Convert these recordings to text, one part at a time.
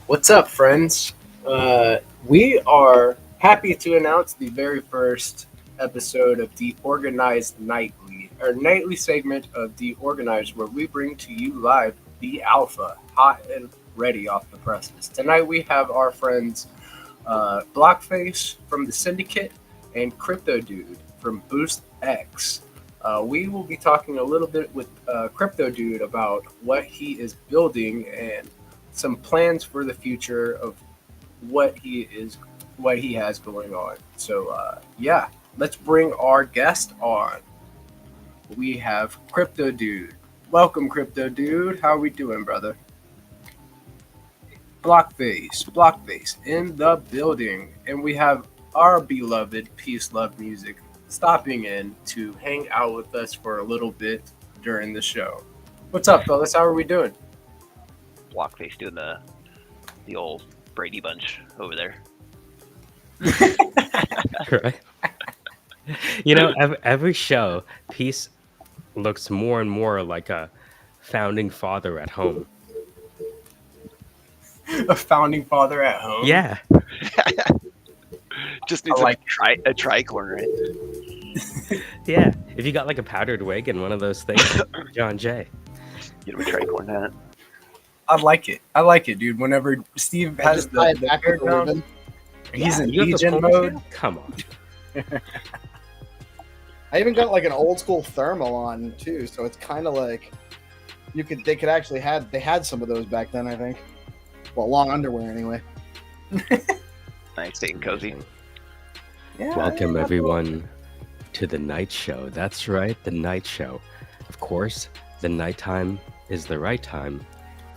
What's up, friends? We are happy to announce the very first episode of DeOrganized Nightly, our nightly segment of DeOrganized, where we bring to you live the alpha, hot and ready off the presses. Tonight we have our friends Blockface from the Syndicate and Crypto Dude from Boost X. We will be talking a little bit with Crypto Dude about what he is building and some plans for the future of what he has going on. So yeah, let's bring our guest on. We have Crypto Dude. Welcome, Crypto Dude. How are we doing, brother? Blockface in the building, and we have our beloved Peace Love Music stopping in to hang out with us for a little bit during the show. What's up, fellas? How are we doing? Blockface doing the old Brady Bunch over there. Right. You know, every show, Peace looks more and more like a founding father at home. A founding father at home? Yeah. Just needs like a tricorn, right? Yeah. If you got like a powdered wig and one of those things, John Jay. Get him a tricorn hat. I like it, dude. Whenever Steve has the hair down, he's in Legion mode. Come on. I even got like an old school thermal on too, so it's kind of like they had some of those back then, I think. Well, long underwear anyway. Nice, staying cozy. Yeah, Welcome everyone to the night show. That's right, the night show. Of course, the nighttime is the right time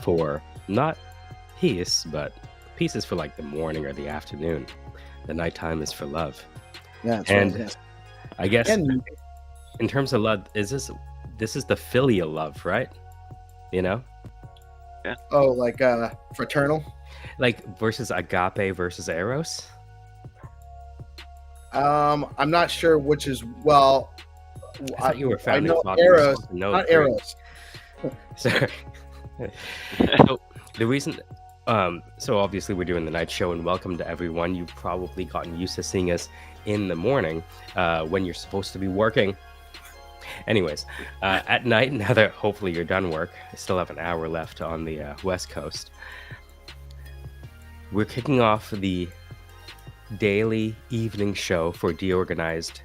for not peace, but peace is for like the morning or the afternoon. The nighttime is for love. Yeah, that's and right, yeah. I guess And in terms of love, this is the filial love, right? You know, like fraternal. like versus agape versus eros. I'm not sure which is well. I thought you were founding know father. You were Eros, supposed to know not the three. Eros. Sorry. So the reason, so obviously we're doing the night show, and welcome to everyone. You've probably gotten used to seeing us in the morning when you're supposed to be working. Anyways, at night, now that hopefully you're done work, I still have an hour left on the West Coast. We're kicking off the daily evening show for DeOrganized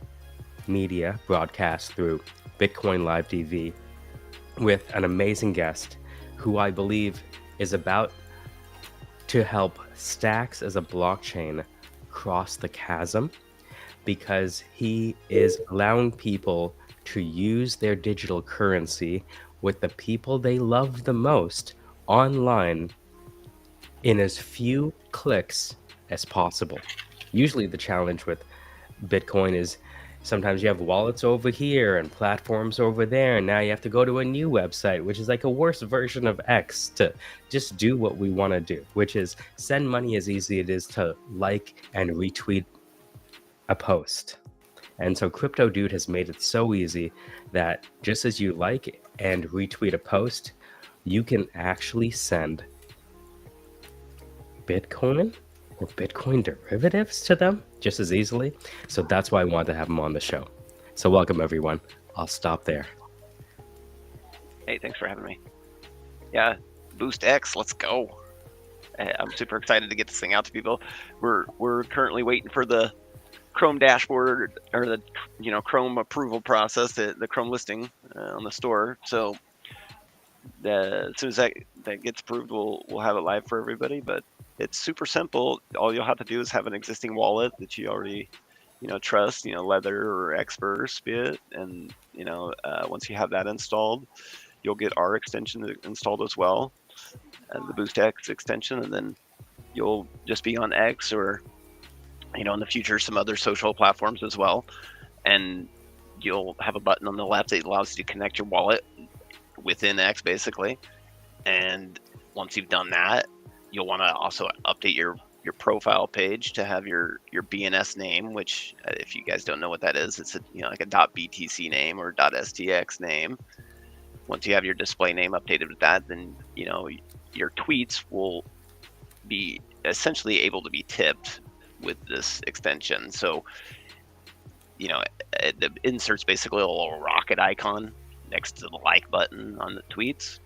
Media, broadcast through Bitcoin Live TV, with an amazing guest who I believe is about to help Stacks as a blockchain cross the chasm, because he is allowing people to use their digital currency with the people they love the most online in as few clicks as possible. Usually the challenge with Bitcoin is sometimes you have wallets over here and platforms over there, and now you have to go to a new website, which is like a worse version of X, to just do what we want to do, which is send money as easy as it is to like and retweet a post. And so Crypto Dude has made it so easy that just as you like and retweet a post, you can actually send Bitcoin or Bitcoin derivatives to them just as easily. So that's why I wanted to have him on the show. So welcome everyone. I'll stop there. Hey, thanks for having me. Yeah, Boost X, let's go. I'm super excited to get this thing out to people. We're currently waiting for the Chrome dashboard or the Chrome approval process, the Chrome listing on the store. So as soon as that gets approved, we'll have it live for everybody. But it's super simple. All you'll have to do is have an existing wallet that you already trust, Leather or Expert or Spit, and once you have that installed, you'll get our extension installed as well, and the Boost X extension, and then you'll just be on X or in the future some other social platforms as well, and you'll have a button on the left that allows you to connect your wallet within X basically, and once you've done that, you'll want to also update your profile page to have your BNS name, which if you guys don't know what that is, it's a, like a .btc name or .stx name. Once you have your display name updated with that, then your tweets will be essentially able to be tipped with this extension. So it inserts basically a little rocket icon next to the like button on the tweets,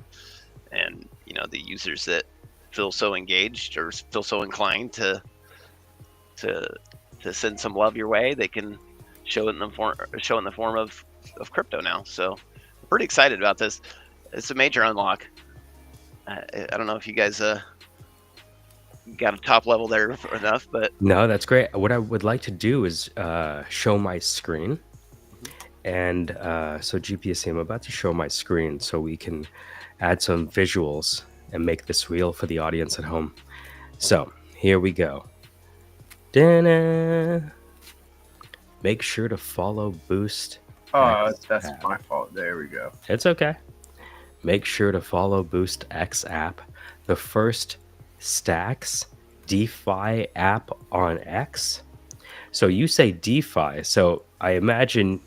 and the users that feel so engaged or feel so inclined to send some love your way, they can show it in the form of crypto now. So I'm pretty excited about this. It's a major unlock. I don't know if you guys got a top level there enough, but No, that's great. What I would like to do is show my screen. And so GPSC, I'm about to show my screen so we can add some visuals and make this real for the audience at home. So here we go. Da-na. Make sure to follow Boost. Oh, X that's app. my fault. There we go. It's okay. Make sure to follow Boost X app, the first Stacks DeFi app on X. So you say DeFi, so I imagine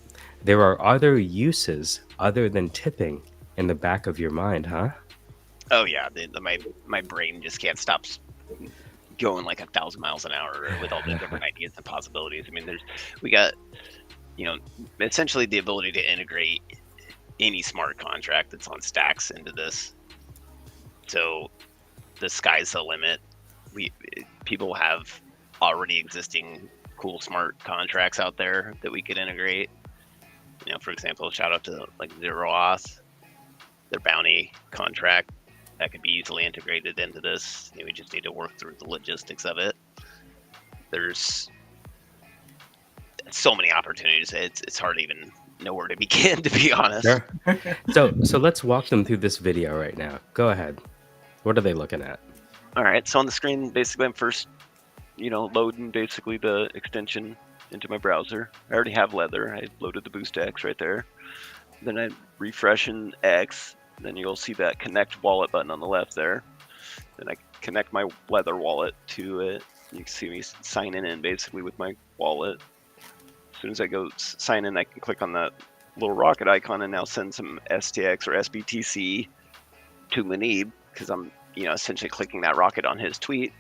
there are other uses other than tipping in the back of your mind, huh? oh yeah, my brain just can't stop going like 1,000 miles an hour with all the different ideas and possibilities. I mean, we got essentially the ability to integrate any smart contract that's on Stacks into this. So the sky's the limit. People have already existing cool smart contracts out there that we could integrate. For example, shout out to like Zero Auth, their bounty contract that could be easily integrated into this. We just need to work through the logistics of it. There's so many opportunities. It's hard to even know where to begin, to be honest. Sure. So let's walk them through this video right now. Go ahead. What are they looking at? All right. So on the screen, basically, I'm first, loading basically the extension into my browser. I already have Leather. I loaded the Boost X right there. Then I refresh in X. Then you'll see that connect wallet button on the left there. Then I connect my Leather wallet to it. You can see me signing in basically with my wallet. As soon as I go sign in, I can click on that little rocket icon and now send some STX or SBTC to Munib, because I'm essentially clicking that rocket on his tweet.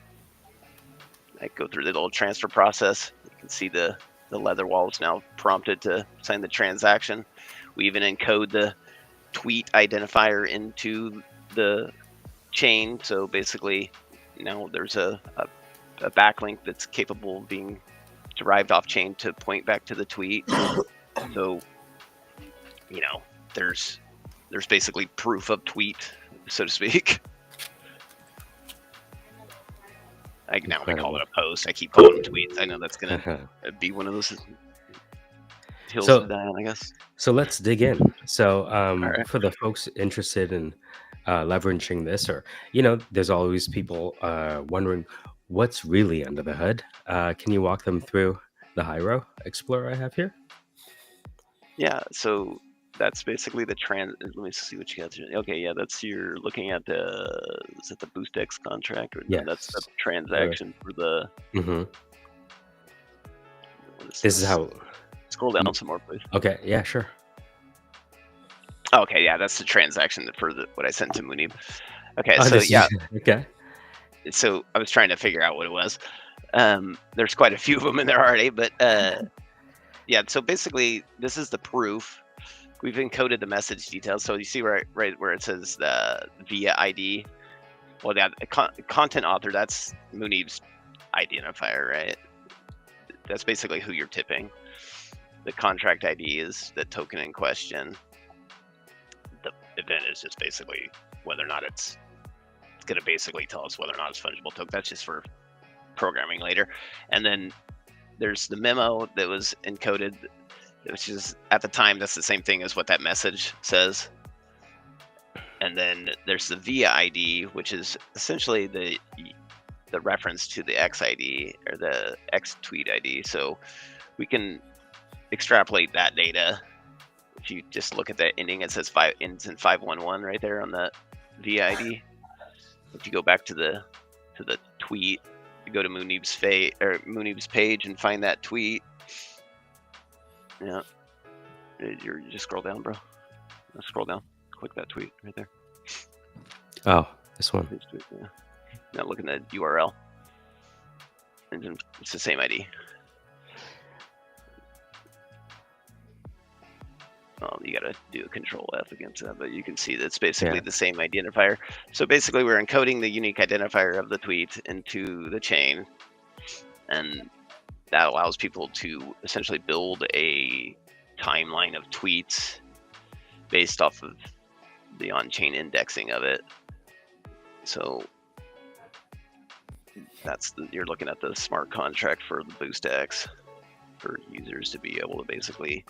I go through the little transfer process. You can see the Leather wallet's now prompted to sign the transaction. We even encode the tweet identifier into the chain. So basically, there's a backlink that's capable of being derived off chain to point back to the tweet. So, there's basically proof of tweet, so to speak. Now we call it a post. I keep calling them tweets. I know that's gonna be one of those hills to die on, I guess. So let's dig in. So right. for the folks interested in leveraging this, or there's always people wondering what's really under the hood. Can you walk them through the Hyro Explorer I have here? Yeah. So that's basically the let me see what you got. Okay, yeah, you're looking at is it the BoostX contract, or yes. That's the transaction for the. Mm-hmm. This is how. Scroll down some more, please. Okay. Yeah. Sure. Okay. Yeah, that's the transaction for what I sent to Munib. Okay. So yeah. Okay. So I was trying to figure out what it was. There's quite a few of them in there already, but yeah. So basically, this is the proof. We've encoded the message details. So you see right where it says the via ID. Well, the content author, that's Munib's identifier, right? That's basically who you're tipping. The contract ID is the token in question. The event is just basically whether or not it's going to basically tell us whether or not it's fungible token. That's just for programming later. And then there's the memo that was encoded, which is at the time, that's the same thing as what that message says. And then there's the via ID, which is essentially the reference to the X ID or the X tweet ID. So we can extrapolate that data. If you just look at that ending, it says ends in 511 right there on the via ID. if you go back to the tweet, you go to Munib's page and find that tweet. Yeah, you just scroll down, bro. Scroll down. Click that tweet right there. Oh, this one. Yeah. Now look at the URL. And it's the same ID. Well, you got to do a Control F against that, but you can see that it's basically the same identifier. So basically, we're encoding the unique identifier of the tweet into the chain, and that allows people to essentially build a timeline of tweets based off of the on-chain indexing of it. So you're looking at the smart contract for the BoostX for users to be able to basically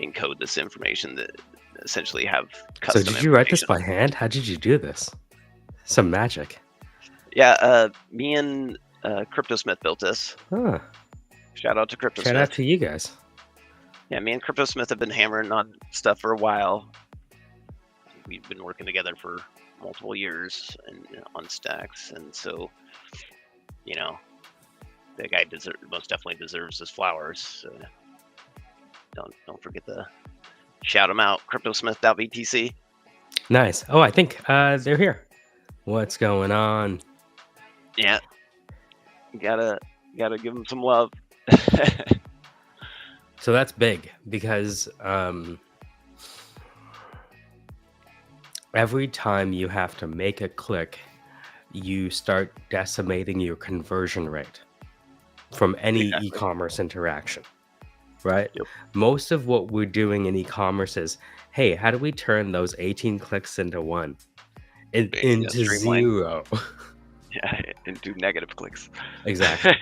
encode this information that essentially have custom. So did you write this by hand? How did you do this? Some magic. Yeah, me and CryptoSmith built this. Huh. Shout out to CryptoSmith. Shout out to you guys. Yeah, me and CryptoSmith have been hammering on stuff for a while. We've been working together for multiple years and on stacks, and so the guy most definitely deserves his flowers. So don't forget to shout him out. CryptoSmith.btc. Nice. Oh, I think they're here. What's going on? Yeah, gotta give him some love. So that's big because every time you have to make a click, you start decimating your conversion rate from any e-commerce interaction, right? Yep. Most of what we're doing in e-commerce is, hey, how do we turn those 18 clicks into one? Into zero. Yeah, into negative clicks. Exactly.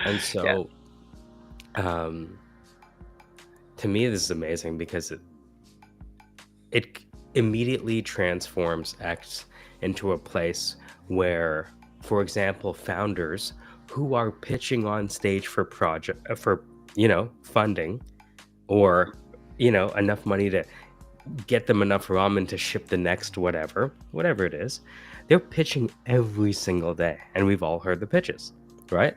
And so, to me, this is amazing because it immediately transforms X into a place where, for example, founders who are pitching on stage for funding, or enough money to get them enough ramen to ship the next whatever it is, they're pitching every single day, and we've all heard the pitches, right?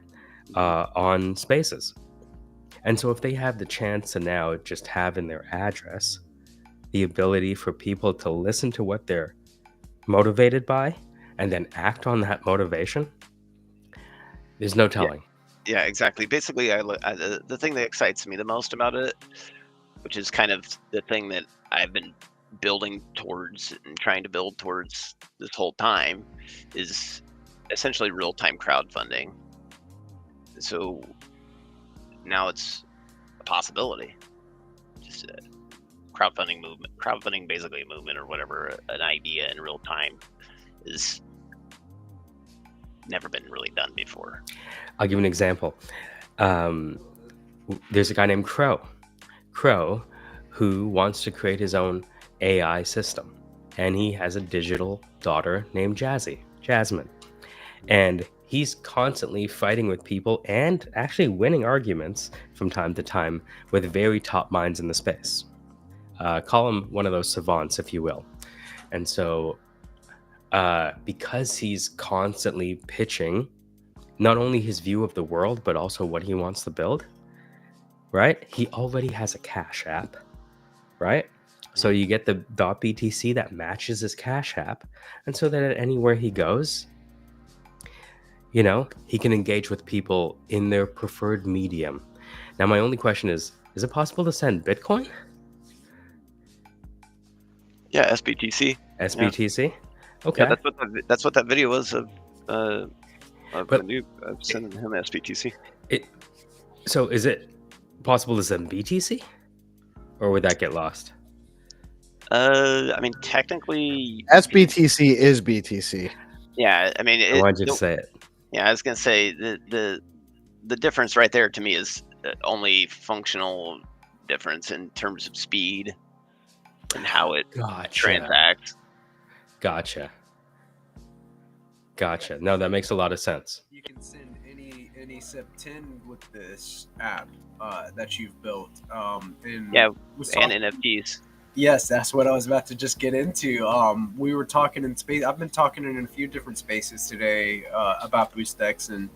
On Spaces. And so if they have the chance to now just have in their address the ability for people to listen to what they're motivated by and then act on that motivation, there's no telling. Yeah, exactly. Basically, the thing that excites me the most about it, which is kind of the thing that I've been building towards and trying to build towards this whole time, is essentially real-time crowdfunding. So now it's a possibility. Just a crowdfunding movement, basically a movement or whatever, an idea in real time is never been really done before. I'll give you an example. There's a guy named Crow, who wants to create his own AI system. And he has a digital daughter named Jasmine. And he's constantly fighting with people and actually winning arguments from time to time with very top minds in the space. Call him one of those savants, if you will. And so because he's constantly pitching not only his view of the world, but also what he wants to build, right? He already has a Cash App, right? So you get the .btc that matches his Cash App. And so that anywhere he goes, he can engage with people in their preferred medium. Now, my only question is it possible to send Bitcoin? Yeah, SBTC. SBTC? Yeah. Okay. Yeah, that's what that video was of sending him SBTC. So is it possible to send BTC? Or would that get lost? I mean, technically, SBTC is BTC. Yeah, I mean, I wanted you to say it. Yeah, I was gonna say the difference right there to me is only functional difference in terms of speed and how it transacts. Gotcha. No, that makes a lot of sense. You can send any SEP10 with this app that you've built. And NFTs. Yes, that's what I was about to just get into. We were talking in space. I've been talking in a few different spaces today about BoostX, and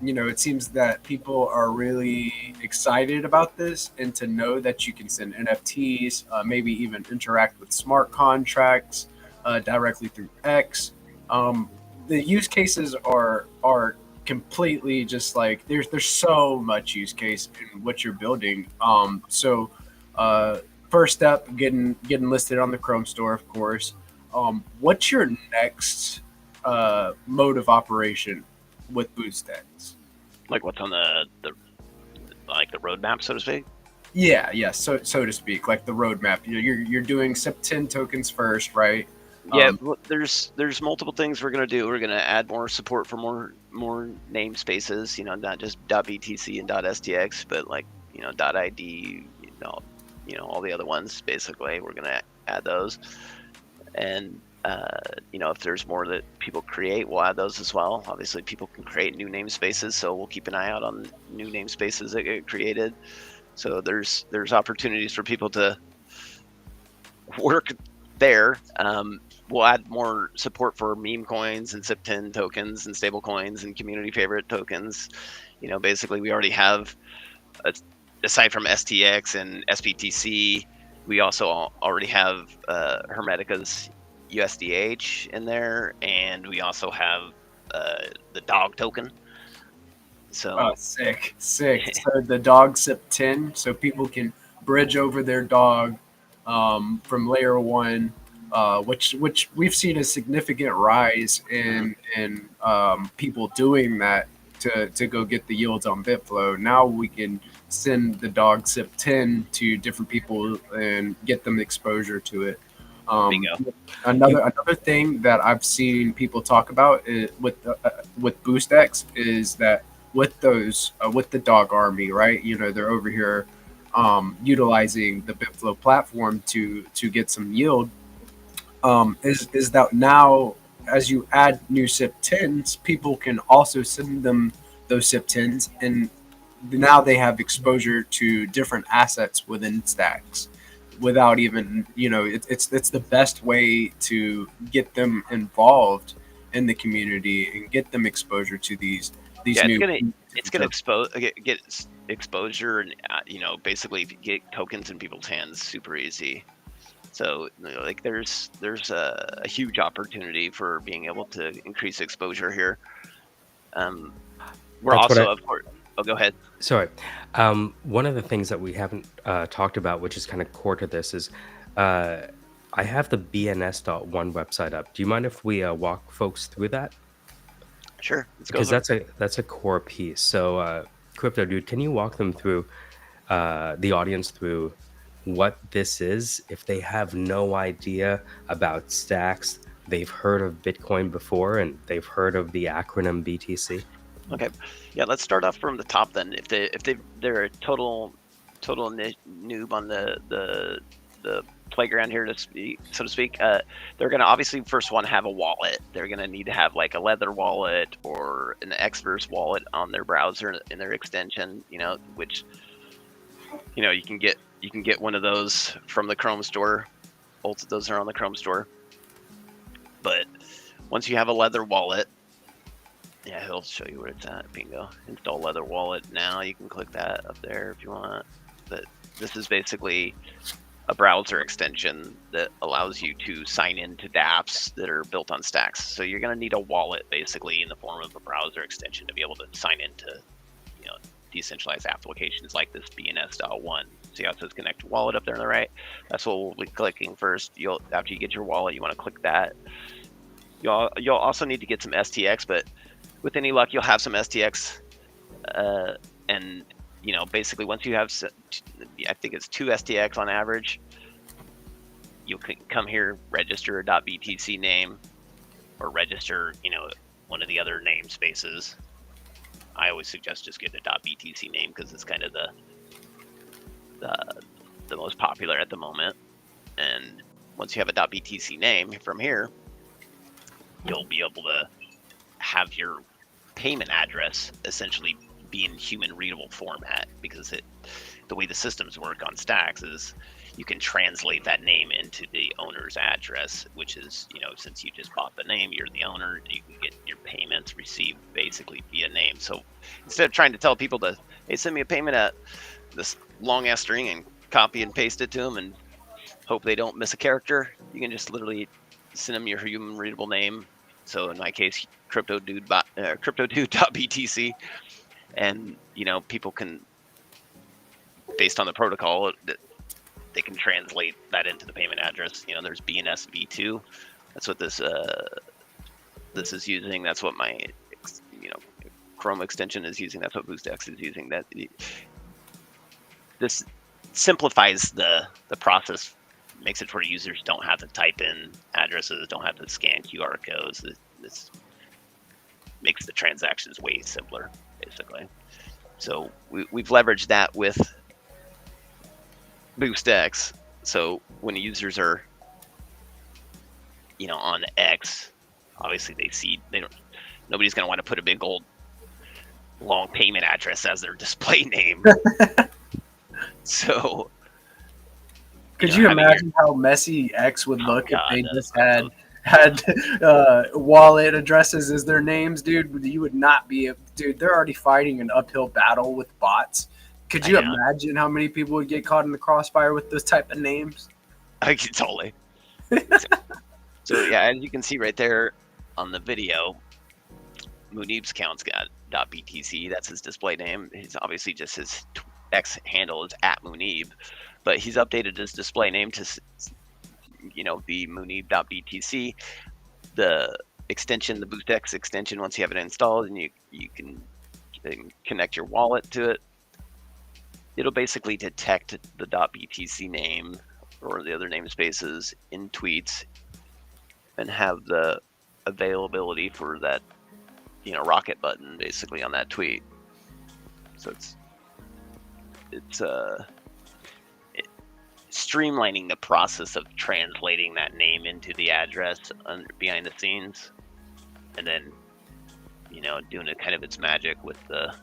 it seems that people are really excited about this, and to know that you can send NFTs, maybe even interact with smart contracts directly through X. Um, the use cases are completely just like there's so much use case in what you're building. Uh, First step, getting listed on the Chrome store, of course. What's your next mode of operation with BoostX? Like what's on the like the roadmap, so to speak. Yeah, so to speak, like the roadmap. You're doing SIP10 tokens first, right? Yeah, Um, there's multiple things we're gonna do. We're gonna add more support for more namespaces. Not just .btc and .stx, but like .id. All the other ones. Basically, we're gonna add those, and if there's more that people create, we'll add those as well. Obviously, people can create new namespaces, so we'll keep an eye out on new namespaces that get created. So there's opportunities for people to work there. We'll add more support for meme coins and SIP10 tokens and stable coins and community favorite tokens. Basically, we already have, aside from STX and SBTC, we also already have Hermetica's USDH in there, and we also have the dog token. So oh, sick. So the dog SIP10, so people can bridge over their dog from layer one, which we've seen a significant rise in people doing that to go get the yields on Bitflow. Now we can send the dog SIP10 to different people and get them exposure to it. bingo. Another thing that I've seen people talk about with BoostX is that with the dog army, right? They're over here utilizing the Bitflow platform to get some yield. Is that now as you add new SIP10s, people can also send them those SIP10s, and now they have exposure to different assets within stacks without even it's the best way to get them involved in the community and get them exposure to these Yeah, new it's gonna get exposure, and basically get tokens in people's hands super easy. So like there's a huge opportunity for being able to increase exposure here. We're That's what also, I. of course. Oh, go ahead. Sorry. One of the things that we haven't talked about, which is kind of core to this, is I have the BNS.1 website up. Do you mind if we walk folks through that? Sure, let's go Because there. that's a core piece. So, Crypto Dude, can you walk them through the audience through what this is if they have no idea about stacks? They've heard of Bitcoin before and they've heard of the acronym BTC. Okay, yeah, let's start off from the top then. They're a total noob on the playground here, so to speak. They're gonna obviously first want to have a wallet. They're gonna need to have like a Leather wallet or an Xverse wallet on their browser in their extension. Which you can get one of those from the Chrome store. Both of those are on the Chrome store. But once you have a Leather wallet, yeah, he'll show you where it's at. Bingo. Install Leather wallet now. You can click that up there if you want. But this is basically a browser extension that allows you to sign into dApps that are built on stacks. So you're going to need a wallet basically in the form of a browser extension to be able to sign into decentralized applications like this BNS.1. See how it says connect to wallet up there on the right? That's what we'll be clicking first. After you get your wallet, you want to click that. You'll also need to get some STX, but with any luck, you'll have some STX, and basically once you have, I think it's 2 STX on average, you can come here, register a .btc name, or register, one of the other namespaces. I always suggest just getting a .btc name because it's kind of the most popular at the moment. And once you have a .btc name from here, you'll be able to have your payment address essentially be in human readable format, because the way the systems work on Stacks is you can translate that name into the owner's address, which is, since you just bought the name, you're the owner, you can get your payments received basically via name. So instead of trying to tell people to, hey, send me a payment at this long ass string and copy and paste it to them and hope they don't miss a character, you can just literally send them your human readable name. So in my case, cryptodude.btc, and people can, based on the protocol, they can translate that into the payment address. There's BNS v2. That's what this is using. That's what my Chrome extension is using. That's what BoostX is using. This simplifies the process, makes it where users don't have to type in addresses, don't have to scan QR codes. This makes the transactions way simpler, basically. So we've leveraged that with BoostX. So when users are, on X, obviously nobody's going to want to put a big old long payment address as their display name. So could you imagine how messy X would look if they just had wallet addresses as their names, dude? You would not be dude, they're already fighting an uphill battle with bots. Could you imagine how many people would get caught in the crossfire with those type of names? I can totally. So yeah, as you can see right there on the video, Munib's account's got .btc. That's his display name. He's obviously just his X handle is @Munib, but he's updated his display name to be Munib.btc. The extension, the BoostX extension, once you have it installed and you can connect your wallet to it, it'll basically detect the .btc name or the other namespaces in tweets and have the availability for that, rocket button basically on that tweet. So it's streamlining the process of translating that name into the address behind the scenes, and then doing it kind of its magic with the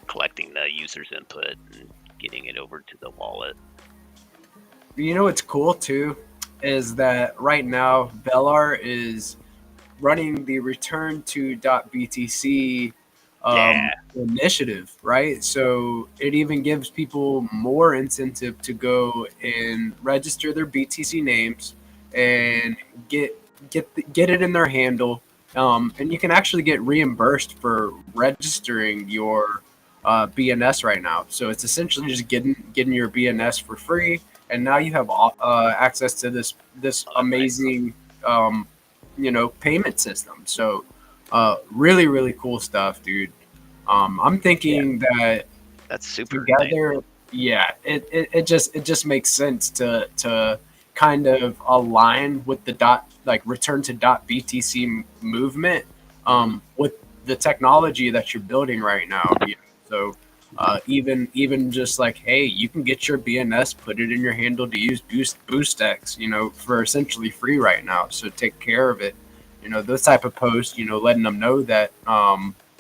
collecting the user's input and getting it over to the wallet. What's cool too is that right now Velar is running the return to .btc initiative, right? So it even gives people more incentive to go and register their BTC names and get it in their handle, and you can actually get reimbursed for registering your BNS right now. So it's essentially just getting your BNS for free, and now you have access to this amazing payment system. So really, really cool stuff, dude. I'm thinking that that's super together. nice. Yeah, it just makes sense to kind of align with the return to .btc movement with the technology that you're building right now. So even just like, hey, you can get your BNS, put it in your handle to use BoostX, for essentially free right now. So take care of it. Those type of posts, letting them know that.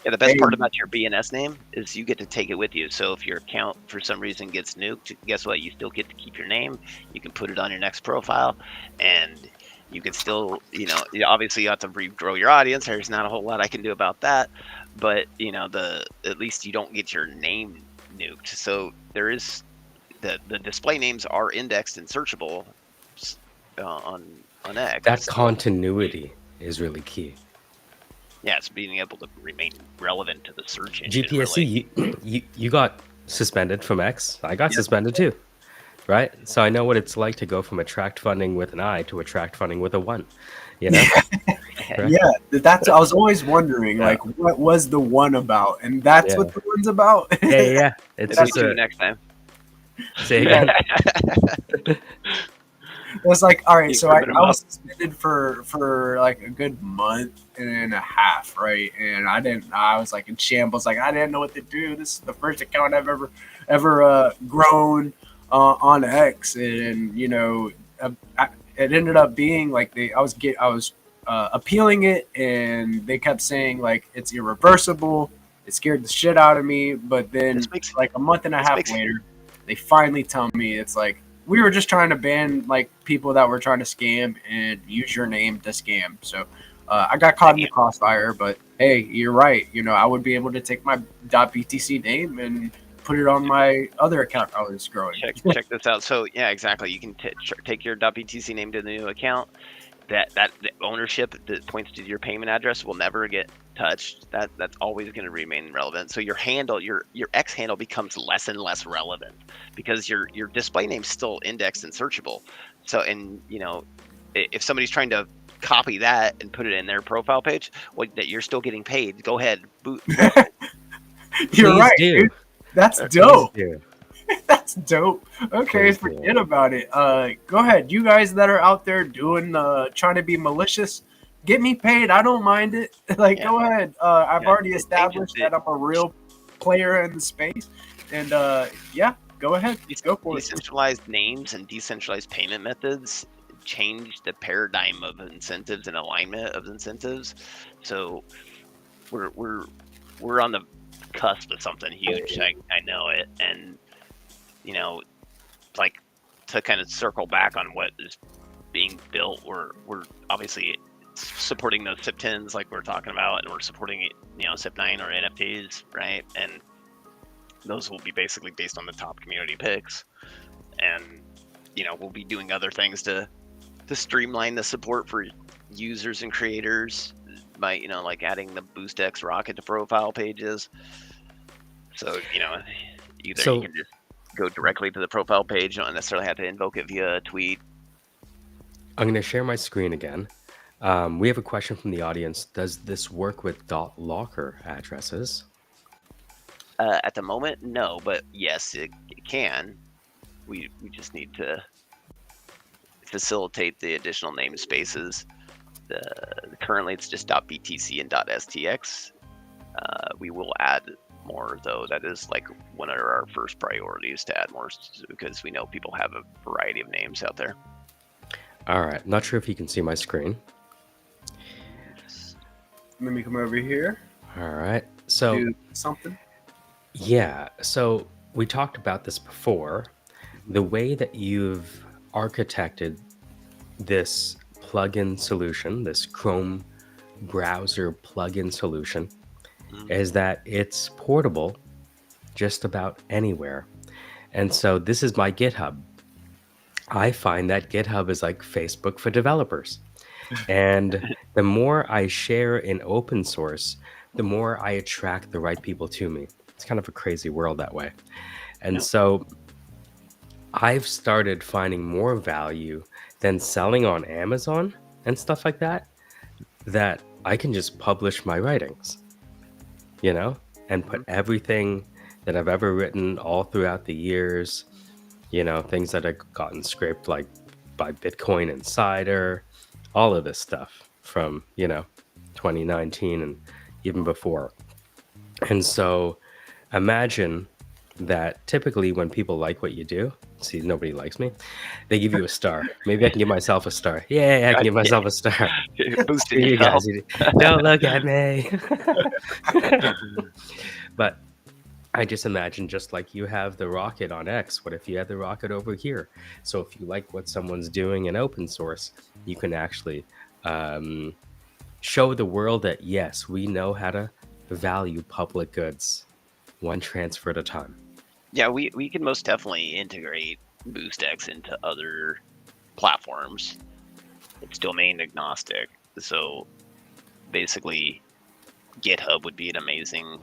The best part about your BNS name is you get to take it with you. So if your account for some reason gets nuked, guess what? You still get to keep your name. You can put it on your next profile, and you can still, obviously you have to regrow your audience. There's not a whole lot I can do about that, but at least you don't get your name nuked. So there is the display names are indexed and searchable on X. That continuity is really key. Yeah, it's being able to remain relevant to the search engine. GPSC, really. you got suspended from X. I got suspended too, right? So I know what it's like to go from attract funding with an I to attract funding with a 1. Right? Yeah, that's. I was always wondering, like, what was the 1 about, and that's what the 1's about. Yeah. It's just next time. Say again. It was like, all right, so I was suspended for like a good month and a half, right? And I was like in shambles, like I didn't know what to do. This is the first account I've ever grown on X, and it ended up being like I was appealing it, and they kept saying like it's irreversible, It scared the shit out of me. But then, like a month and a half later, they finally tell me it's like, we were just trying to ban like people that were trying to scam and use your name to scam. So I got caught in the crossfire. But hey, you're right. You know, I would be able to take my .btc name and put it on my other account I was growing. Check this out. So yeah, exactly. You can take your .btc name to the new account. That the ownership that points to your payment address will never get touched. That's always going to remain relevant. So your handle, your X handle becomes less and less relevant because your display name's still indexed and searchable. So, and you know, if somebody's trying to copy that and put it in their profile page, well, that you're still getting paid. Go ahead. You're right, do. Dude. That's dope. Do. That's dope. Okay, forget about it. Go ahead. You guys that are out there doing trying to be malicious, get me paid. I don't mind it. Like, go ahead. I've already established that I'm a real player in the space. And yeah, go ahead. Go for it. Decentralized names and decentralized payment methods change the paradigm of incentives and alignment of incentives. So we're on the cusp of something huge. I know it. And you know, like to kind of circle back on what is being built, we're obviously supporting those SIP10s like we're talking about, and we're supporting, you know, SIP9 or NFTs, right? And those will be basically based on the top community picks. And, you know, we'll be doing other things to streamline the support for users and creators by, you know, like adding the BoostX rocket to profile pages. So, you know, you can just go directly to the profile page. You don't necessarily have to invoke it via a tweet. I'm going to share my screen again. We have a question from the audience. Does this work with .locker addresses? At the moment, no, but yes, it can. We just need to facilitate the additional namespaces. Currently, it's just .btc and .stx. We will add more, though. That is like one of our first priorities, to add more, because we know people have a variety of names out there. All right. Not sure if you can see my screen. Let me come over here. All right. So do something. Yeah. So we talked about this before. The way that you've architected this plugin solution, this Chrome browser plugin solution, is that it's portable just about anywhere. And so this is my GitHub. I find that GitHub is like Facebook for developers. And the more I share in open source, the more I attract the right people to me. It's kind of a crazy world that way. And so I've started finding more value than selling on Amazon and stuff like that, that I can just publish my writings, you know, and put everything that I've ever written all throughout the years, you know, things that I've gotten scraped like by Bitcoin Insider, all of this stuff from, you know, 2019 and even before. And so imagine that typically when people like what you do, see, nobody likes me, they give you a star. Maybe I can give myself a star. Yeah, I can give myself a star. Boosting you yourself. guys, don't look at me. But I just imagine, just like you have the rocket on X, what if you had the rocket over here? So if you like what someone's doing in open source, you can actually show the world that, yes, we know how to value public goods one transfer at a time. Yeah, we can most definitely integrate BoostX into other platforms. It's domain agnostic. So basically, GitHub would be an amazing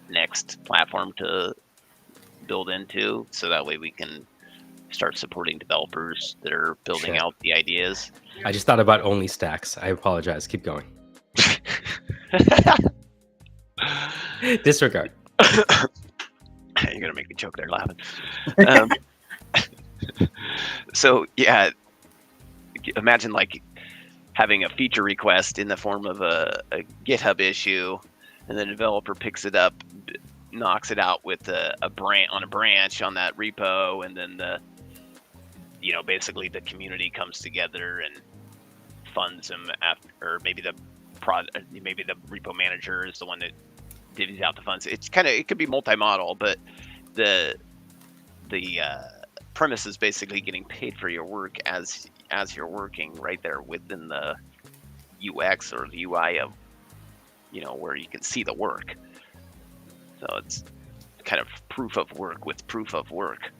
next platform to build into. So that way we can start supporting developers that are building out the ideas. I just thought about only stacks. I apologize. Keep going. Disregard. You're gonna make me choke there laughing. So yeah, imagine like having a feature request in the form of a GitHub issue, and the developer picks it up, knocks it out with a branch on that repo, and then basically the community comes together and funds them after, or maybe the repo manager is the one that divvies out the funds. It could be multi-model, but the premise is basically getting paid for your work as you're working right there within the UX or the UI of, where you can see the work. So it's kind of proof of work with proof of work.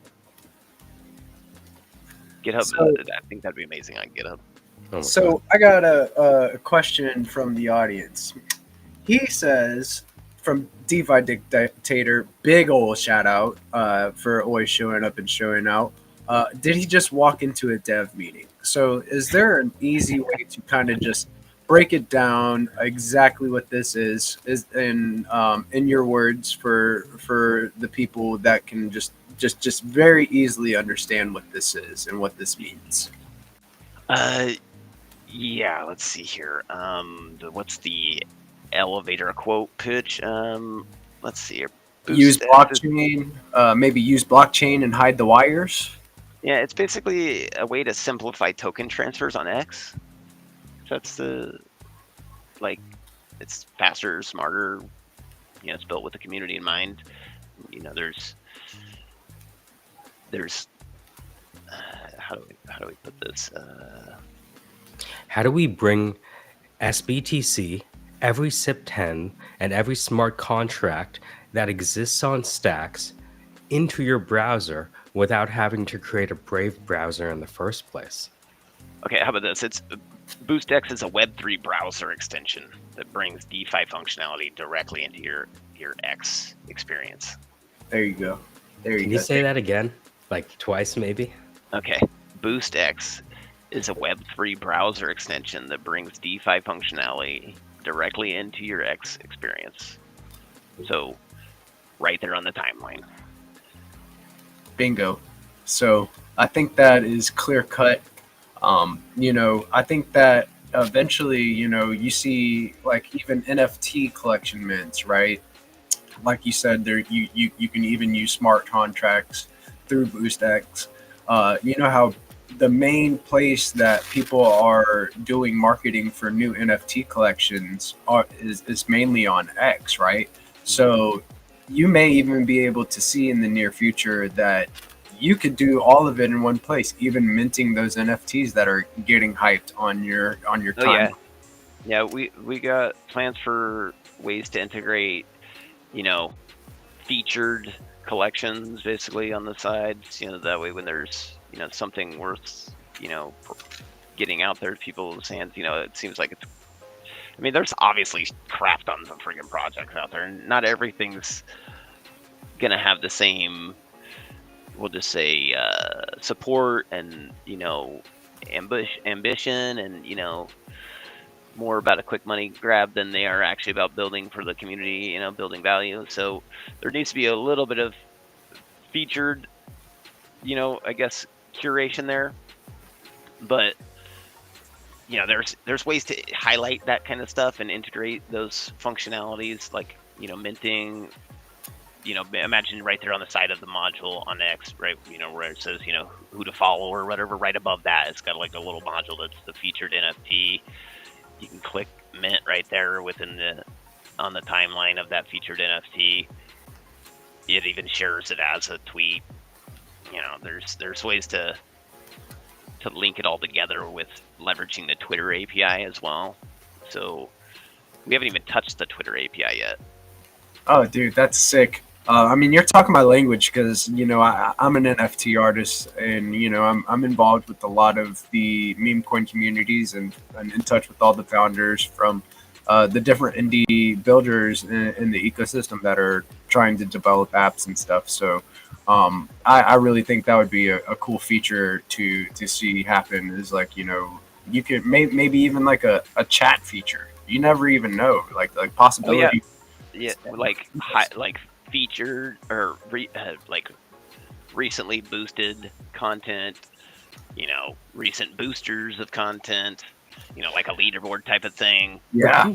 GitHub, I think that'd be amazing on GitHub. Oh my So God. I got a question from the audience. He says, from DeFi Dictator, big ol' shout out for always showing up and showing out. Did he just walk into a dev meeting? So is there an easy way to kind of just break it down exactly what this is in your words for the people that can just very easily understand what this is and what this means? Yeah, let's see here. What's the elevator quote pitch? Let's see here. Use blockchain, maybe use blockchain and hide the wires. Yeah, it's basically a way to simplify token transfers on X. That's it's faster, smarter. It's built with the community in mind. There's how do we put this? How do we bring SBTC, every SIP10, and every smart contract that exists on Stacks into your browser without having to create a Brave browser in the first place? Okay, how about this? BoostX is a Web3 browser extension that brings DeFi functionality directly into your X experience. There you go. Can you say that again? Like twice, maybe? Okay. BoostX is a Web3 browser extension that brings DeFi functionality directly into your X experience. So, right there on the timeline. Bingo. So I think that is clear cut. I think that eventually, you see like even NFT collection mints, right? Like you said, there you can even use smart contracts through BoostX. You know how the main place that people are doing marketing for new NFT collections is mainly on X, right? So you may even be able to see in the near future that you could do all of it in one place, even minting those NFTs that are getting hyped on your time. Yeah, we got plans for ways to integrate, featured collections basically on the sides. That way when there's something worth getting out there to people's hands, it seems like there's obviously crap tons of freaking projects out there, and not everything's gonna have the same, we'll just say, support and ambition and more about a quick money grab than they are actually about building for the community, building value. So there needs to be a little bit of featured, I guess, curation there. But there's ways to highlight that kind of stuff and integrate those functionalities, like minting. Imagine right there on the side of the module on X, right? Where it says who to follow or whatever. Right above that, it's got like a little module that's the featured NFT. You can click mint right there on the timeline of that featured NFT. It even shares it as a tweet. There's ways to link it all together with leveraging the Twitter API as well. So we haven't even touched the Twitter API yet. Oh, dude, that's sick. You're talking my language because I'm an NFT artist, and I'm involved with a lot of the meme coin communities, and I'm in touch with all the founders from the different indie builders in the ecosystem that are trying to develop apps and stuff. So I really think that would be a cool feature to see happen. Is like you could maybe even like a chat feature. You never even know, like possibility. Yeah, like featured or recently boosted content, recent boosters of content, like a leaderboard type of thing. Yeah.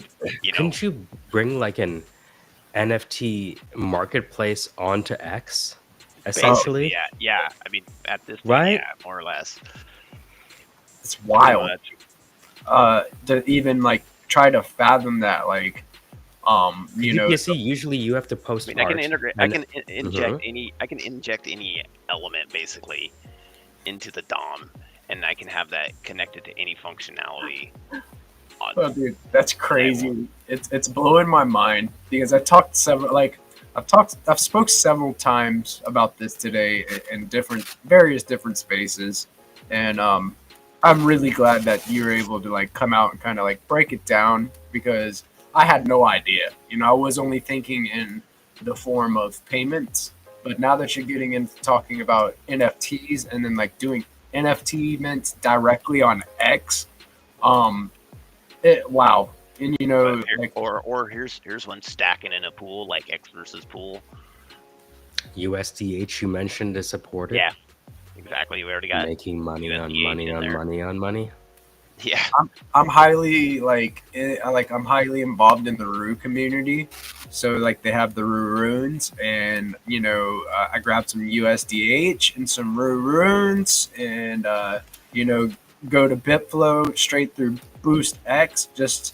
Couldn't you bring like an NFT marketplace onto X, essentially? Yeah. At this point, right? Yeah, more or less. It's wild. To even like try to fathom that, like You know, UPSC, usually you have to I post mean, I can art. integrate. I and- can inject Mhm. any. I can inject any element basically into the DOM, and I can have that connected to any functionality. oh, dude, that's that I want. crazy. It's blowing my mind because I've spoke several times about this today in various different spaces, and I'm really glad that you're able to like come out and kind of like break it down because I had no idea. You know, I was only thinking in the form of payments, but now that you're getting into talking about NFTs and then like doing NFT mints directly on X, um, wow. And you But know, here, like or here's one stacking in a pool like X versus pool. USDH you mentioned to support it. Yeah, exactly. We already got Making money on USDH money in on there. money on money. Yeah. I'm highly I'm highly involved in the Rue community. So like they have the Rue runes, and you know I grabbed some USDH and some Rue runes, and you know go to Bitflow straight through Boost X, just So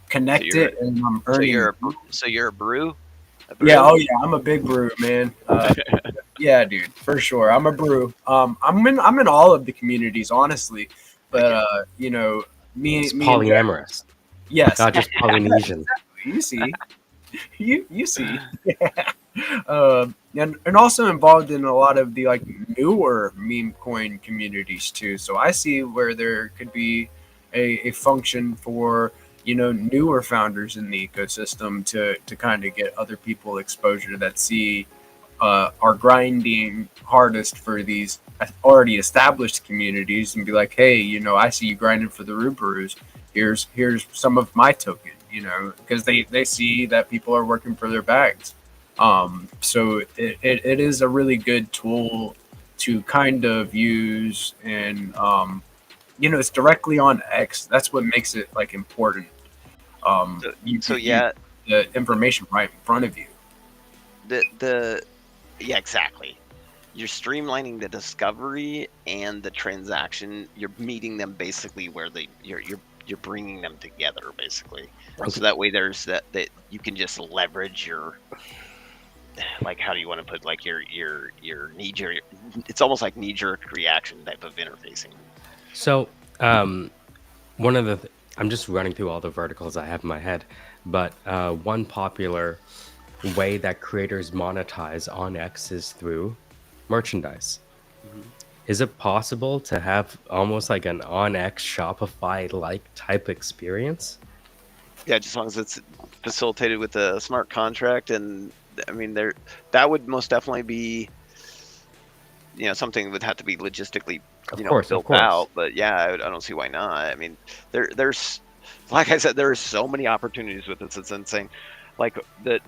connect you're it, and I'm so earning. you're a brew. A Yeah, brew? oh yeah, I'm a big brew, man. Yeah, dude, for sure. I'm a brew. I'm in all of the communities, honestly. But you know, It's me and Jack, polyamorous, yes, not just Polynesian. you see, you see, and also involved in a lot of the like newer meme coin communities too. So I see where there could be a function for you know newer founders in the ecosystem to kind of get other people exposure that see are grinding hardest for these already established communities and be like, hey, you know, I see you grinding for the Rubarus. Here's some of my token, you know, because they see that people are working for their bags. So it is a really good tool to kind of use, and you know, it's directly on X. That's what makes it like important. So, You so could use yeah, the information right in front of you. the yeah, exactly. You're streamlining the discovery and the transaction. You're meeting them basically where you're bringing them together basically. Okay. So that way there's that you can just leverage your, like, how do you want to put, like, your knee jerk, it's almost like knee jerk reaction type of interfacing. So, one of the I'm just running through all the verticals I have in my head, but one popular way that creators monetize on X is through merchandise. Is it possible to have almost like an on X Shopify like type experience? Yeah, just as long as it's facilitated with a smart contract, and I mean that would most definitely be, you know, something that would have to be logistically, Of course, built out. But yeah, I don't see why not. I mean, there's like I said, there are so many opportunities with this. It's insane. Like the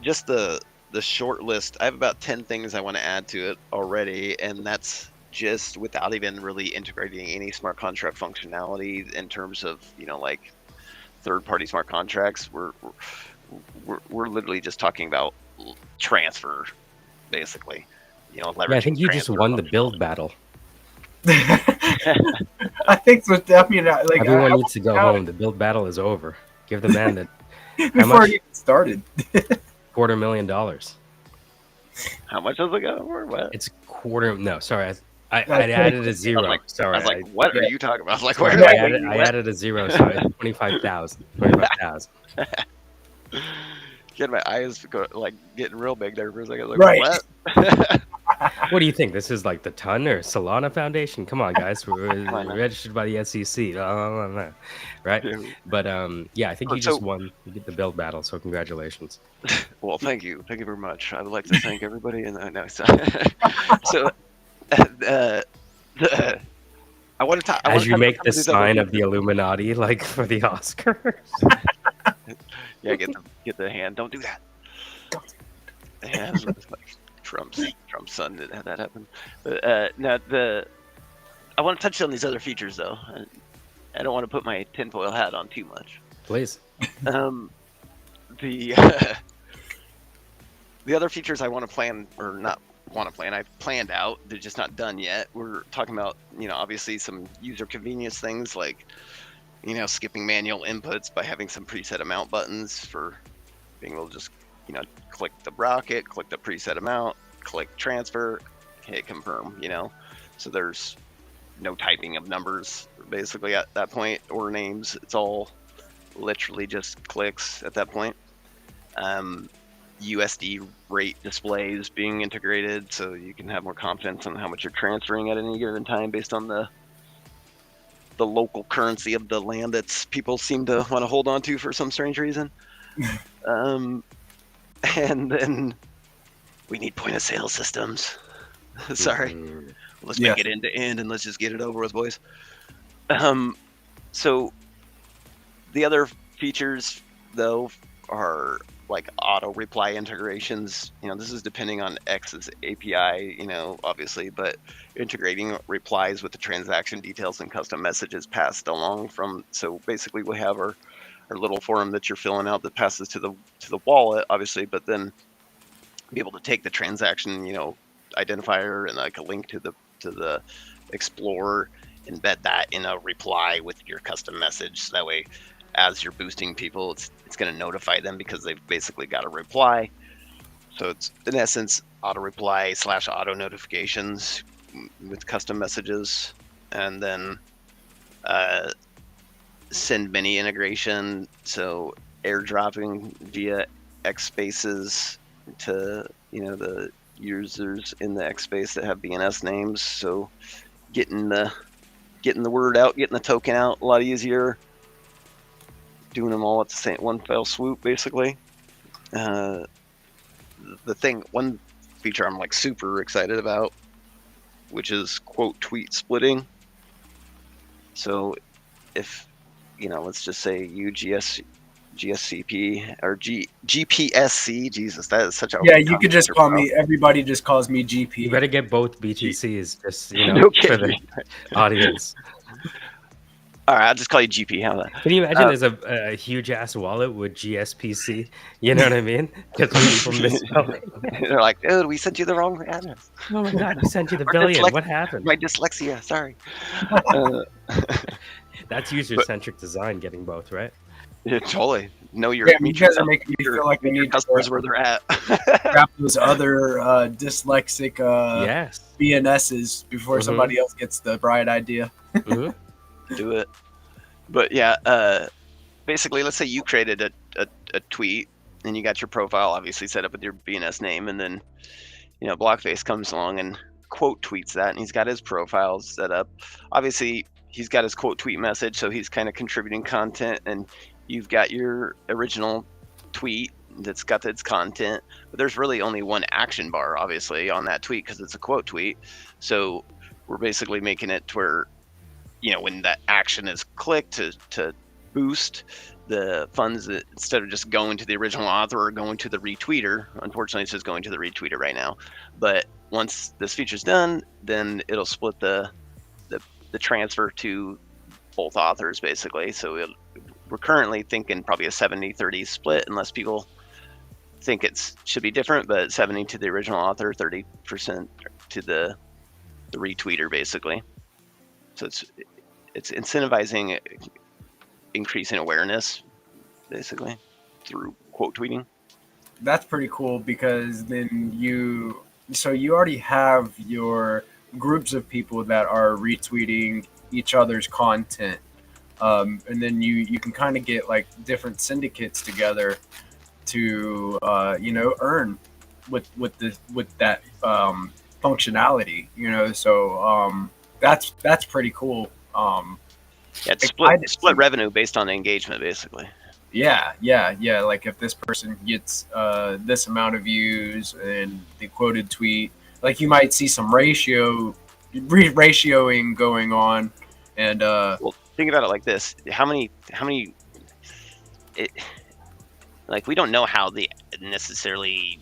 short list. I have about 10 things I want to add to it already, and that's just without even really integrating any smart contract functionality in terms of, like, third-party smart contracts. We're literally just talking about transfer, basically. Leveraging Yeah, I think you just transfer won the build functionality. battle. I think so. I mean, like Everyone needs to go home. The build battle is over. Give the man that before it even started. $250,000. How much does it go for? What? It's no, sorry. I added a zero. I was like, what are you talking about? Like, sorry, where I added a zero. Sorry, it's 25,000. 25,000. Getting my eyes getting real big there for a second. Like, Right. What? What do you think? This is like the Ton or Solana Foundation? Come on, guys. We're registered by the SEC. Right? But yeah, I think you just won the build battle, so congratulations. Well, thank you. Thank you very much. I would like to thank everybody. And so I want to talk. As you make the sign of the Illuminati, like for the Oscars. Yeah, get the hand. Don't do that. Yeah, it's like Trump's son didn't have that happen. But now I want to touch on these other features though. I don't want to put my tinfoil hat on too much. Please. The other features I want to plan, or not want to plan, I've planned out. They're just not done yet. We're talking about, obviously some user convenience things like, skipping manual inputs by having some preset amount buttons for, being able to just, click the bracket, click the preset amount, click transfer, hit confirm, So there's no typing of numbers basically at that point, or names. It's all literally just clicks at that point. USD rate displays being integrated, so you can have more confidence on how much you're transferring at any given time based on the local currency of the land that people seem to want to hold on to for some strange reason. And then we need point of sale systems. Sorry. Let's make it end to end and let's just get it over with, boys. So the other features, though, are like auto reply integrations. This is depending on X's API, obviously, but integrating replies with the transaction details and custom messages passed along from. So basically, we have our little form that you're filling out that passes to the wallet, obviously, but then be able to take the transaction, identifier and like a link to the Explorer, embed that in a reply with your custom message. So that way, as you're boosting people, it's going to notify them because they've basically got a reply. So it's in essence auto reply / auto notifications with custom messages, and then send many integration. So airdropping via X spaces to the users in the X space that have BNS names. So getting the word out, getting the token out a lot easier. Doing them all at the same one fell swoop, basically. One feature I'm like super excited about, which is quote tweet splitting. So if let's just say GSCP or GPSC. Jesus, that is such a You could just call me. Everybody just calls me GP. You better get both BTCs, just No for the audience. All right, I'll just call you GP. How about that? Can you imagine there's a huge ass wallet with GSPC? You know what I mean? Because people misspell it. They're like, dude, we sent you the wrong address. Oh my god, we sent you the billion. What happened? My dyslexia. Sorry. That's user-centric design. Getting both right. Yeah, totally. Know your. Yeah, you guys are making me feel like we need customers where they're at. Grab those other dyslexic Yes. BNSs before somebody else gets the bright idea. Do it. But yeah, basically, let's say you created a tweet and you got your profile obviously set up with your BNS name, and then Blockface comes along and quote tweets that, and he's got his profile set up. Obviously, he's got his quote tweet message, so he's kind of contributing content, and you've got your original tweet that's got its content, but there's really only one action bar, obviously, on that tweet because it's a quote tweet. So we're basically making it to where when that action is clicked to boost the funds, instead of just going to the original author or going to the retweeter. Unfortunately, it's just going to the retweeter right now. But once this feature's done, then it'll split the transfer to both authors, basically. So we're currently thinking probably a 70-30 split, unless people think it should be different, but 70 to the original author, 30% to the retweeter, basically. So it's incentivizing increasing awareness, basically, through quote tweeting. That's pretty cool, because then you already have your groups of people that are retweeting each other's content, and then you can kind of get like different syndicates together to earn with that functionality. So that's pretty cool. It's split revenue based on the engagement, basically. Yeah. Like if this person gets this amount of views and the quoted tweet, like you might see some ratioing going on, and well, think about it like this: how many? Like, we don't know how the necessarily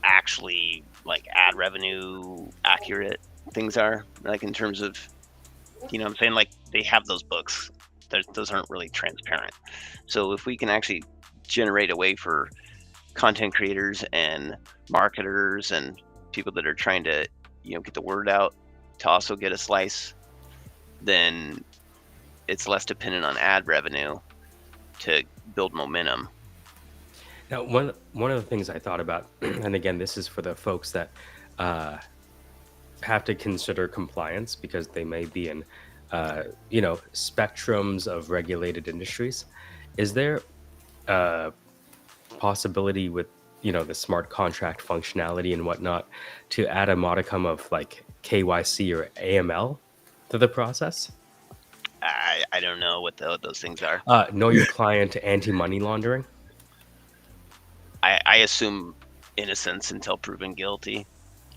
actually like ad revenue accurate things are, like in terms of, what I'm saying, like they have those books. Those aren't really transparent. So if we can actually generate a way for content creators and marketers and people that are trying to, get the word out to also get a slice, then it's less dependent on ad revenue to build momentum. Now, one of the things I thought about, and again, this is for the folks that uh, have to consider compliance because they may be in, spectrums of regulated industries. Is there a possibility with the smart contract functionality and whatnot to add a modicum of like KYC or AML to the process? I don't know what those things are. Know your client anti-money laundering. I assume innocence until proven guilty.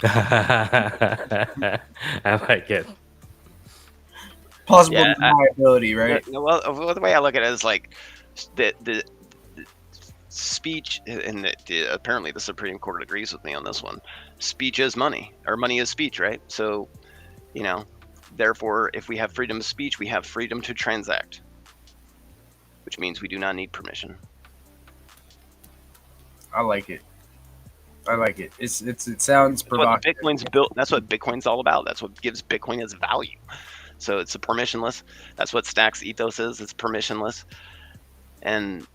I like it. Possible Yeah, deniability, right? well, the way I look at it is like the speech, and apparently the Supreme Court agrees with me on this one. Speech is money, or money is speech, right? So, therefore, if we have freedom of speech, we have freedom to transact, which means we do not need permission. I like it. It sounds That's what provocative. Bitcoin's built. That's what Bitcoin's all about. That's what gives Bitcoin its value. So it's a permissionless. That's what Stack's ethos is. It's permissionless, and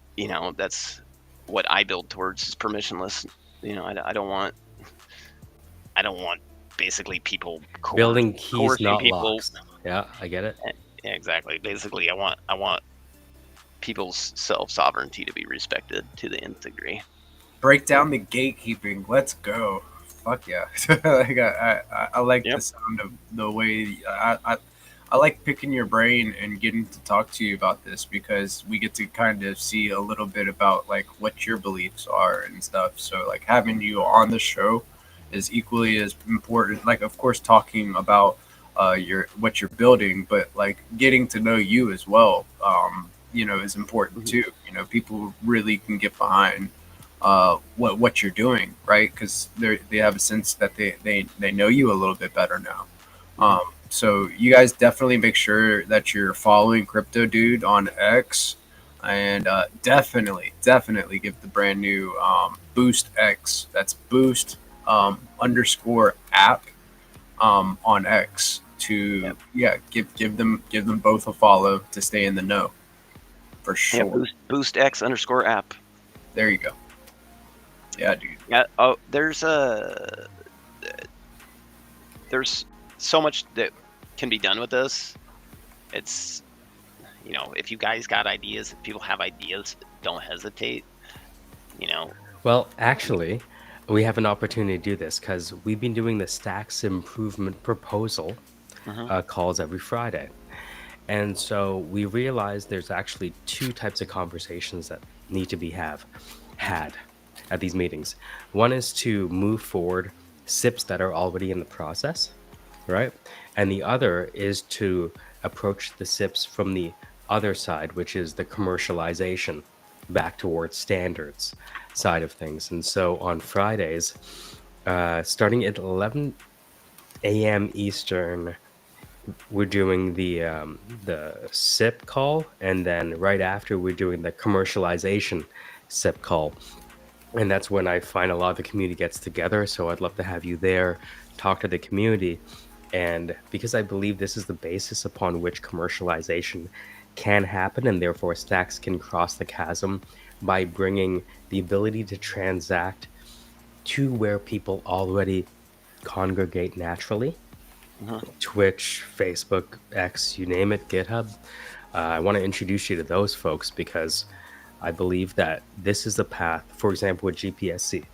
that's what I build towards is permissionless. I don't want basically people Building keys, coercing not people. locks. Yeah, I get it. Yeah, exactly. Basically, I want people's self-sovereignty to be respected to the nth degree. Break down the gatekeeping. Let's go. Fuck yeah. Like, I like Yep. the sound of the way I like picking your brain and getting to talk to you about this because we get to kind of see a little bit about like what your beliefs are and stuff. So like having you on the show is equally as important. Like of course talking about your what you're building, but like getting to know you as well. Is important too. People really can get behind what you're doing, right? Because they have a sense that they know you a little bit better now. So you guys definitely make sure that you're following Crypto Dude on X, and definitely give the brand new Boost X. That's Boost underscore app on X to give them both a follow to stay in the know for Yeah, sure. Boost X _ app. There you go. Yeah, dude. Yeah. Oh, there's so much that can be done with this. It's if you guys got ideas, if people have ideas, don't hesitate. Well, actually, we have an opportunity to do this because we've been doing the Stacks Improvement Proposal calls every Friday. And so we realized there's actually two types of conversations that need to be had at these meetings. One is to move forward SIPs that are already in the process, right? And the other is to approach the SIPs from the other side, which is the commercialization back towards standards side of things. And so on Fridays, starting at 11 a.m. Eastern, we're doing the SIP call, and then right after we're doing the commercialization SIP call. And that's when I find a lot of the community gets together. So I'd love to have you there, talk to the community. And because I believe this is the basis upon which commercialization can happen, and therefore Stacks can cross the chasm by bringing the ability to transact to where people already congregate naturally. Twitch, Facebook, X, you name it, GitHub. I want to introduce you to those folks because I believe that this is the path, for example, with GPSC,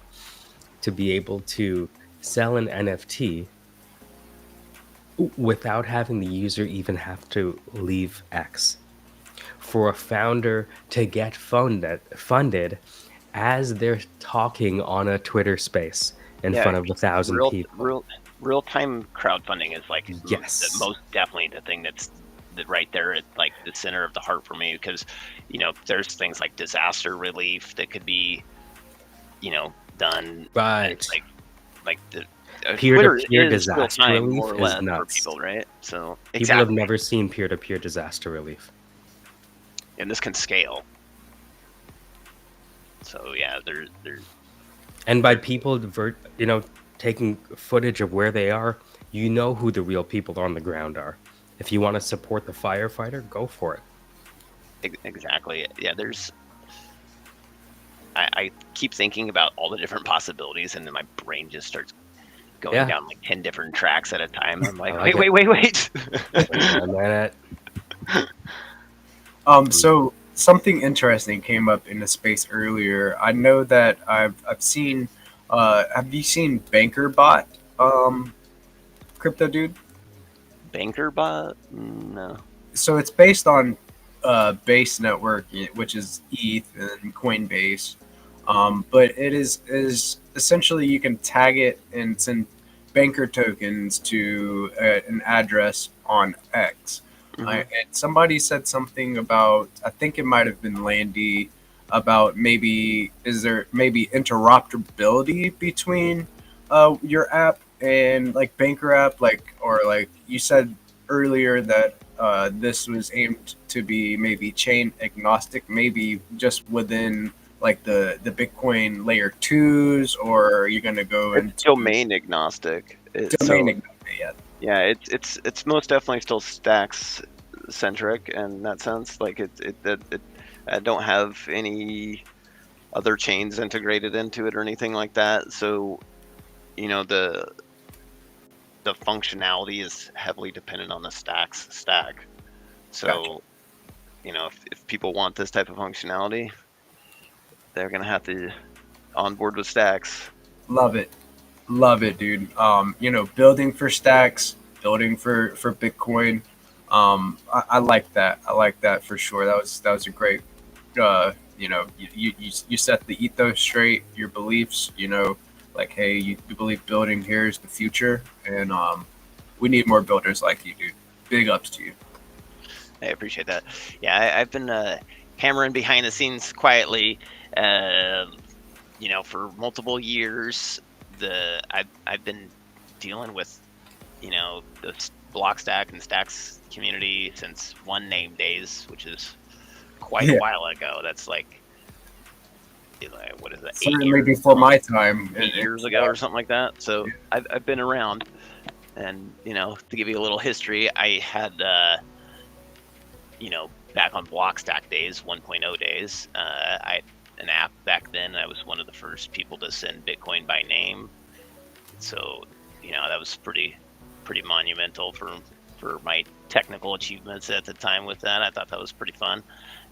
to be able to sell an NFT without having the user even have to leave X. For a founder to get funded as they're talking on a Twitter space in front of 1,000 people. Real-time crowdfunding is like Yes. most definitely the thing that's right there at like the center of the heart for me, because there's things like disaster relief that could be done Right. like the Peer-to-peer disaster real-time, relief more or is less, for nuts. people, right? So People have never seen peer-to-peer disaster relief. and this can scale. So yeah, there's And by people, taking footage of where they are, who the real people on the ground are. If you want to support the firefighter, go for it. exactly, yeah. I keep thinking about all the different possibilities, and then my brain just starts going down like 10 different tracks at a time. I'm like, like wait. A minute. So something interesting came up in the space earlier. I know that I've seen. Have you seen BankerBot, crypto dude? BankerBot? No. So it's based on Base Network, which is ETH and Coinbase. But it is essentially you can tag it and send banker tokens to an address on X. And somebody said something about, I think it might have been Landy, about maybe is there maybe interoperability between your app and like banker app, like, or like you said earlier that this was aimed to be maybe chain agnostic, maybe just within like the Bitcoin layer twos, or you're gonna go It's into domain agnostic. domain agnostic. Yeah. Yeah, it's most definitely still stacks centric in that sense. Like I don't have any other chains integrated into it or anything like that. So, the functionality is heavily dependent on the stack. So, Gotcha. if people want this type of functionality, they're gonna have to onboard with stacks. Love it, dude. Building for stacks, building for Bitcoin. I like that. I like that for sure. That was a great. You set the ethos straight, your beliefs. Like, hey, you believe building here is the future, and we need more builders like you, dude. Big ups to you. I appreciate that. Yeah, I've been hammering behind the scenes quietly, for multiple years. I've been dealing with, the Blockstack and Stacks community since One Name days, which is quite a while ago. That's like, what is that? Certainly before my time. 8 years ago or something like that. So I've been around, and to give you a little history, I had back on Blockstack days, 1.0 days, I had an app back then. I was one of the first people to send Bitcoin by name. So, that was pretty monumental for my technical achievements at the time with that. I thought that was pretty fun.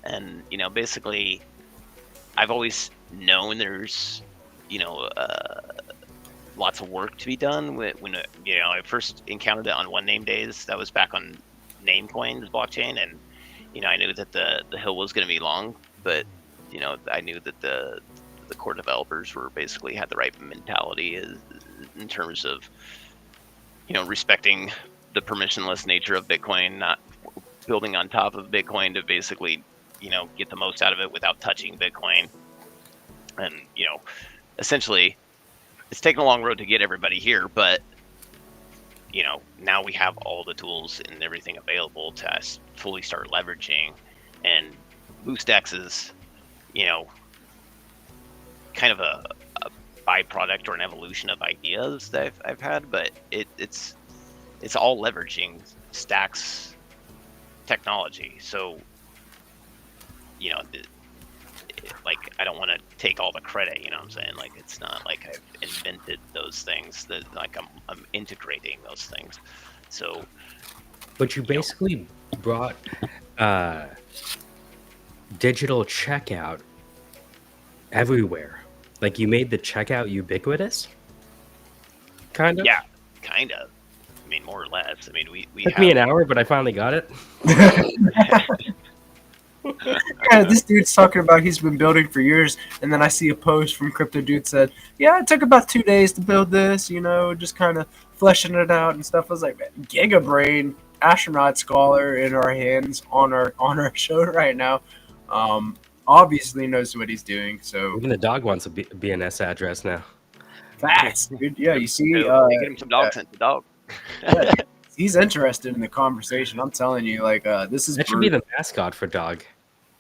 And, basically, I've always known there's, lots of work to be done when I first encountered it on One Name days. That was back on Namecoin's blockchain, and I knew that the hill was going to be long, but I knew that the core developers were basically had the right mentality in terms of respecting the permissionless nature of Bitcoin, not building on top of Bitcoin to basically get the most out of it without touching Bitcoin. And essentially it's taken a long road to get everybody here, but now we have all the tools and everything available to us fully start leveraging. And BoostX is, kind of a byproduct or an evolution of ideas that I've had, but it's all leveraging Stacks technology. So, like, I don't want to take all the credit, you know what I'm saying? Like, it's not like I've invented those things, that like I'm integrating those things. So, But you basically brought digital checkout everywhere. Like, you made the checkout ubiquitous? Kind of? yeah, kind of. I mean, more or less. I mean, we Took have, me an hour, but I finally got it. Yeah, this dude's talking about he's been building for years, and then I see a post from Crypto Dude said, "Yeah, it took about 2 days to build this. Just kind of fleshing it out and stuff." I was like, man, Giga Brain, astronaut scholar in our hands on our show right now. Obviously knows what he's doing. So Even the dog wants a BNS address now. fast, dude. Yeah, you see, get him some dog scent. The dog. yeah, he's interested in the conversation. I'm telling you, like, this is That should be the mascot for dog.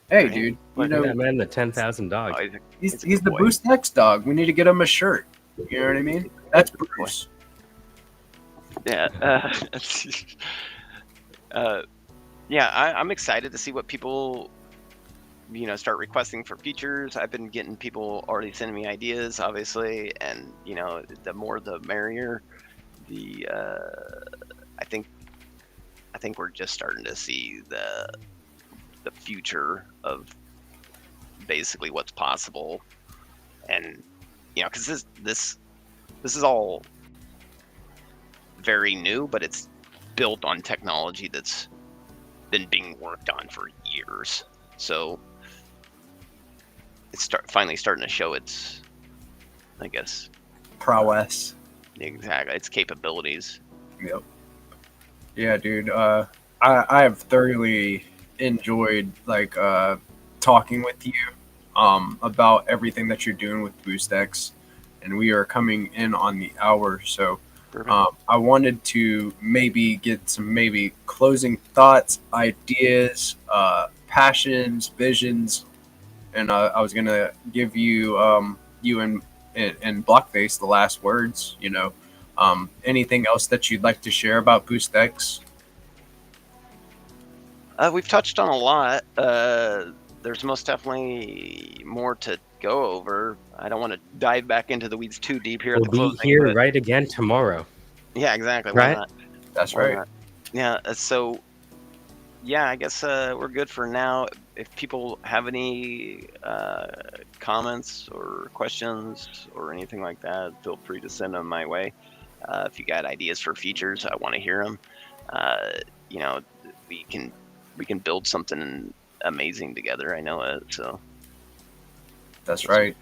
Hey, dude, That man, the 10,000 dog. Oh, he's a good the boy. Boost X dog. We need to get him a shirt. You know what I mean? That's Bruce. Yeah. Yeah, I'm excited to see what people start requesting for features. I've been getting people already sending me ideas, obviously, and the more the merrier. The I think we're just starting to see the future of basically what's possible, and because this is all very new, but it's built on technology that's been being worked on for years. So it's finally starting to show its, I guess, prowess. Exactly, its capabilities. Yep. Yeah, dude. I have thoroughly enjoyed talking with you about everything that you're doing with BoostX, and we are coming in on the hour, so I wanted to maybe get some closing thoughts, ideas, passions, visions, and I was gonna give you you and Blockface the last words. Anything else that you'd like to share about BoostX? We've touched on a lot. There's most definitely more to go over. I don't want to dive back into the weeds too deep here at We'll the be closing. here but right again tomorrow. yeah, exactly. Right? Why not? That's Why right. not? Yeah. So yeah, I guess we're good for now. If people have any comments or questions or anything like that, feel free to send them my way. If you got ideas for features, I want to hear them. We can build something amazing together. I know it. So That's right.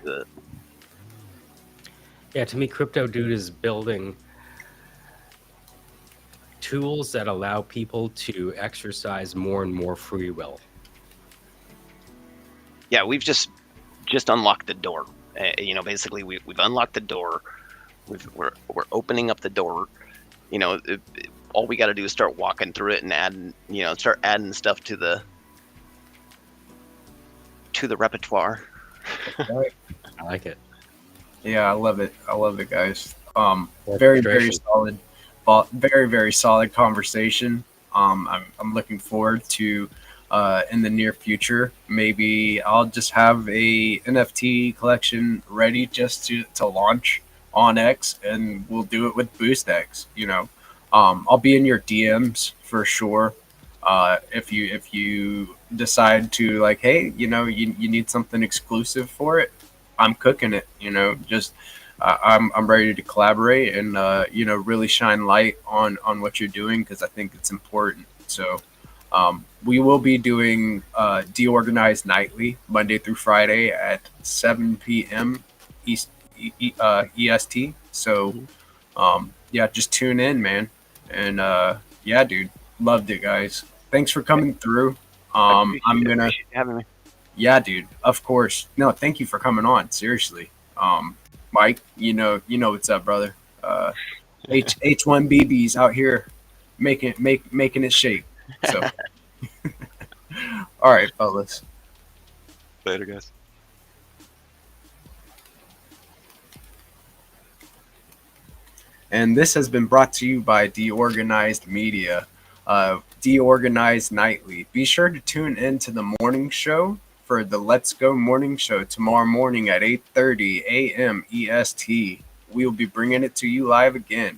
Yeah, to me, Crypto Dude is building tools that allow people to exercise more and more free will. Yeah, we've just unlocked the door. Basically, we've unlocked the door. We're opening up the door. All we got to do is start walking through it and start adding stuff to the repertoire. Right. I like it. Yeah, I love it. I love it, guys. Very Orchestration. solid, very solid conversation. I'm looking forward to in the near future. Maybe I'll just have a NFT collection ready just to launch on X, and we'll do it with BoostX. I'll be in your DMs for sure. If you decide to like, hey, you need something exclusive for it, I'm cooking it. Just I'm ready to collaborate and really shine light on what you're doing because I think it's important. So we will be doing DeOrganized nightly, Monday through Friday at 7 p.m. EST. So yeah, just tune in, man. And yeah, dude, loved it, guys. Thanks for coming through. I'm gonna. Appreciate you having me. Yeah, dude. Of course. No, thank you for coming on. Seriously. Mike, you know what's up, brother. H1BB's out here making it shake. So, all right, fellas. Later, guys. And this has been brought to you by DeOrganized Media, DeOrganized Nightly. Be sure to tune in to the morning show for the Let's Go morning show tomorrow morning at 8:30 a.m. EST. We will be bringing it to you live again.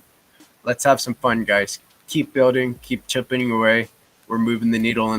Let's have some fun, guys. Keep building, keep chipping away. We're moving the needle in the